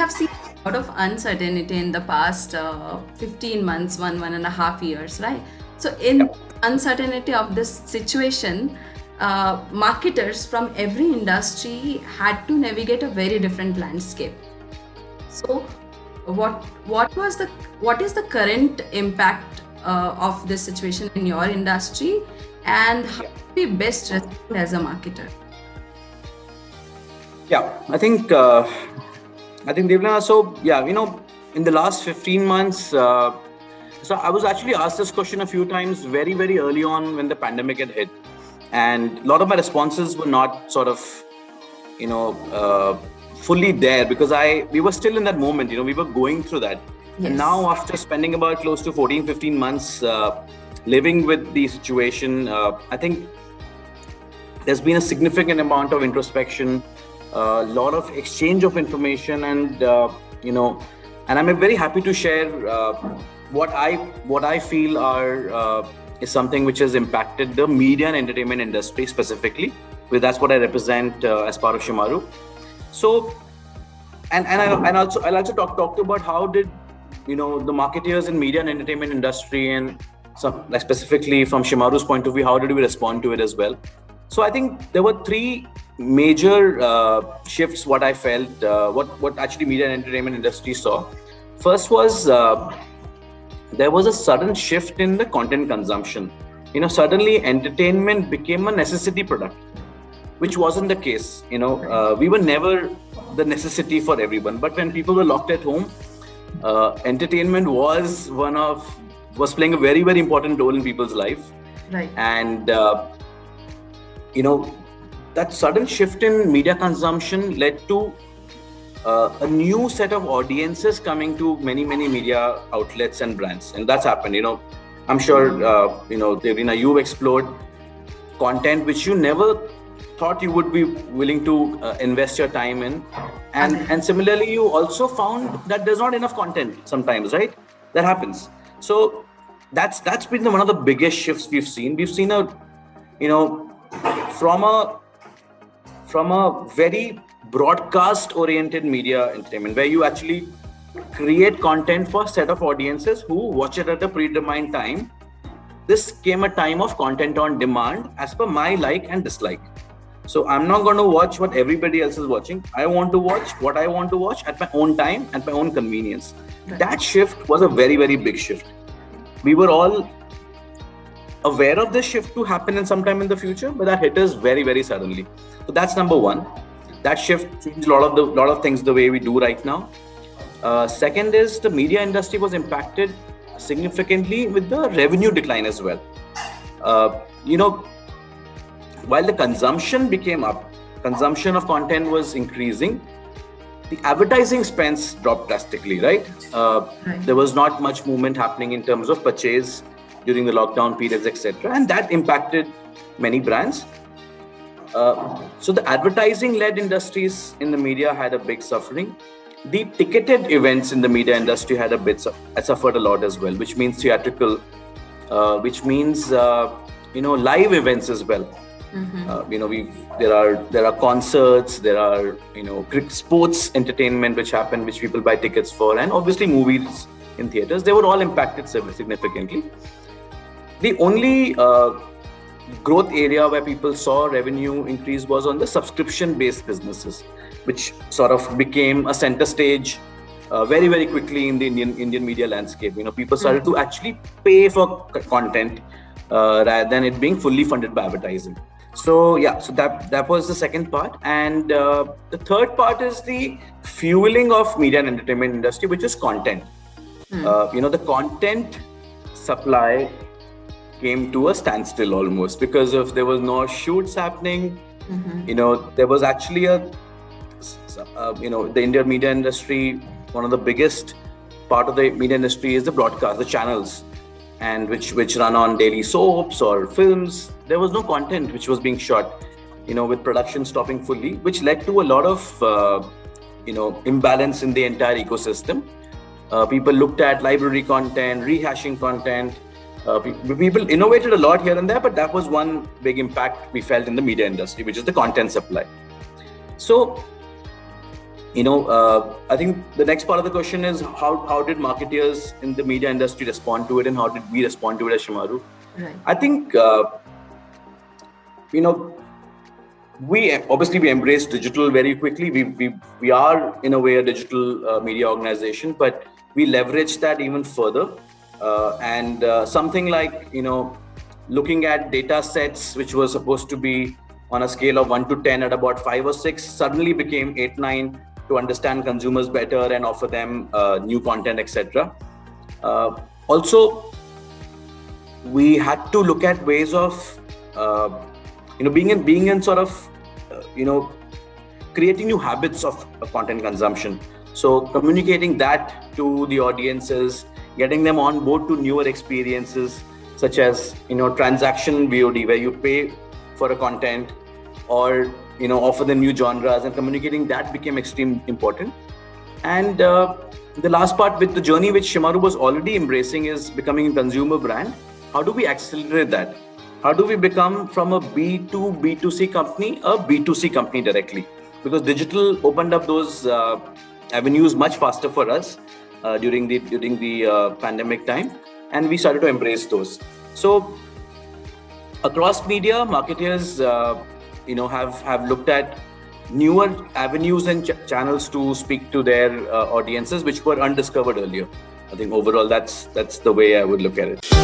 have seen a lot of uncertainty in the past 15 months, 1.5 years, right? So, in uncertainty of this situation, marketers from every industry had to navigate a very different landscape. So, what is the current impact of this situation in your industry, and how do we best respond as a marketer? Yeah, I think Devlana, so yeah, in the last 15 months, so I was actually asked this question a few times very, very early on when the pandemic had hit. And a lot of my responses were not sort of, fully there because we were still in that moment, we were going through that. Yes. And now after spending about close to 14, 15 months living with the situation, I think there's been a significant amount of introspection, a lot of exchange of information, and and I'm very happy to share what I feel is something which has impacted the media and entertainment industry specifically. Because that's what I represent as part of Shemaroo. So, I'll also talk about how did the marketeers in media and entertainment industry, and like specifically from Shemaroo's point of view, how did we respond to it as well? So I think there were three major shifts. What I felt, what actually media and entertainment industry saw. First was there was a sudden shift in the content consumption. Suddenly entertainment became a necessity product, which wasn't the case. We were never the necessity for everyone, but when people were locked at home, entertainment was playing a very, very important role in people's life. Right. And that sudden shift in media consumption led to a new set of audiences coming to many, many media outlets and brands, and that's happened. I'm sure Devlina, you've explored content which you never thought you would be willing to invest your time in, and similarly you also found that there's not enough content sometimes, right? That happens. So that's been one of the biggest shifts we've seen. We've seen from a very broadcast oriented media entertainment where you actually create content for a set of audiences who watch it at a predetermined time. This came a time of content on demand as per my like and dislike. So I'm not going to watch what everybody else is watching. I want to watch what I want to watch at my own time and my own convenience. Right. That shift was a very, very big shift. We were all aware of this shift to happen in some time in the future, but that hit us very, very suddenly. So that's number one. That shift changed a lot of things the way we do right now. Second is the media industry was impacted significantly with the revenue decline as well. While the consumption of content was increasing, the advertising spends dropped drastically, right? There was not much movement happening in terms of purchase during the lockdown periods, etc., and that impacted many brands. So the advertising-led industries in the media had a big suffering. The ticketed events in the media industry had suffered a lot as well, which means theatrical, which means live events as well. Mm-hmm. There are concerts, there are sports entertainment which happen, which people buy tickets for, and obviously movies in theaters. They were all impacted significantly. The only growth area where people saw revenue increase was on the subscription-based businesses, which sort of became a center stage very, very quickly in the Indian media landscape. People started to actually pay for content rather than it being fully funded by advertising. So that was the second part, and the third part is the fueling of media and entertainment industry, which is content. The content supply came to a standstill almost because there was no shoots happening. Mm-hmm. There was actually the Indian media industry, one of the biggest part of the media industry is the broadcast, the channels, and which run on daily soaps or films. There was no content which was being shot, with production stopping fully, which led to a lot of imbalance in the entire ecosystem. People looked at library content, rehashing content. People innovated a lot here and there, but that was one big impact we felt in the media industry, which is the content supply. So I think the next part of the question is how did marketeers in the media industry respond to it, and how did we respond to it as Shemaroo? Right. I think we embraced digital very quickly. We are in a way a digital media organization, but we leveraged that even further. And something like looking at data sets which were supposed to be on a scale of 1 to 10 at about 5 or 6 suddenly became 8, 9 to understand consumers better and offer them new content, etc. Also, we had to look at ways of being in sort of creating new habits of content consumption. So communicating that to the audiences, getting them on board to newer experiences such as transaction VOD, where you pay for a content, or offer them new genres, and communicating that became extremely important. And the last part, with the journey which Shemaroo was already embracing, is becoming a consumer brand. How do we accelerate that? How do we become from a B2 B2C company a B2C company directly? Because digital opened up those avenues much faster for us during the pandemic time, and we started to embrace those. So across media, marketers have looked at newer avenues and channels to speak to their audiences which were undiscovered earlier. I think overall that's the way I would look at it.